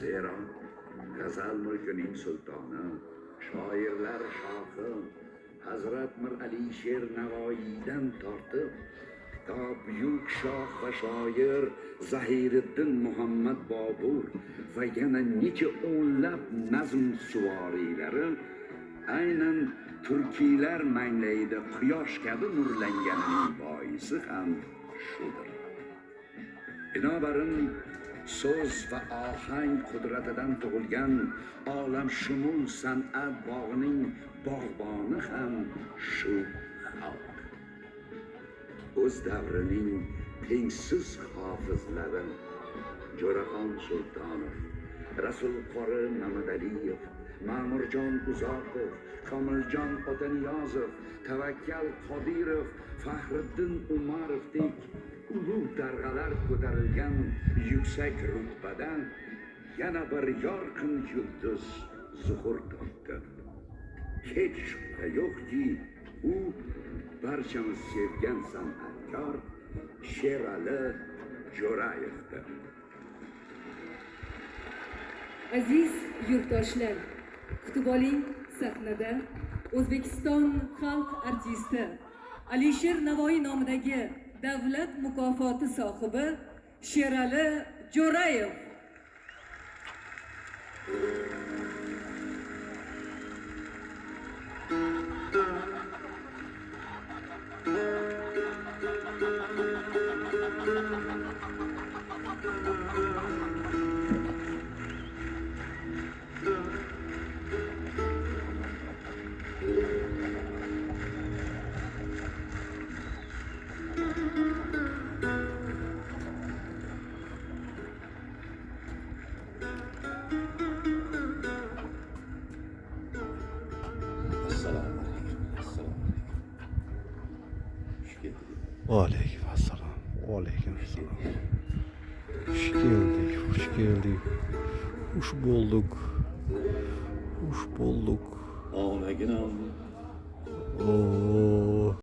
Zero g'azal mulkining sultoni, shoirlar shohi Hazrat Mir Alisher Navoiydan tortib to buyuk shoh va shoir Zahiriddin Muhammad Bobur va yana necha o'nlab nazm suvoriylari aynan turkiylar manglayida quyosh kabi nurlanganining boisi ham shudir. Binobarin so'z va ohang qudratidan tug'ilgan olamshumul san'at bog'ining bog'boni ham shu xalq. O'z davrining tengsiz hofizlari Jo'raxon Sultonov, Rasul Qori Mamadaliyev, Ma'murjon Uzoqov, Komiljon Otaniyozov, Tavakkal Qodirov, Faxriddin Umarovdek ulug' darg'alar ko'tarilgan yuksak rutbadan yana bir yorqin yulduz zuhur topdi. Hech shubha yo'qki, u barchamiz sevgan san'atkor Sherali Jo'rayevdir. Aziz yurtdoshlar, kutib oling, sahnada O'zbekiston xalq artisti Alisher Navoiy nomidagi davlat mukofoti sohibi Sherali Jo'rayev. Aleyküm assalam. Aleyküm assalam. Hoş geldik, hoş geldik. Hoş bulduk. Hoş bulduk. Ağlaginam. Oo.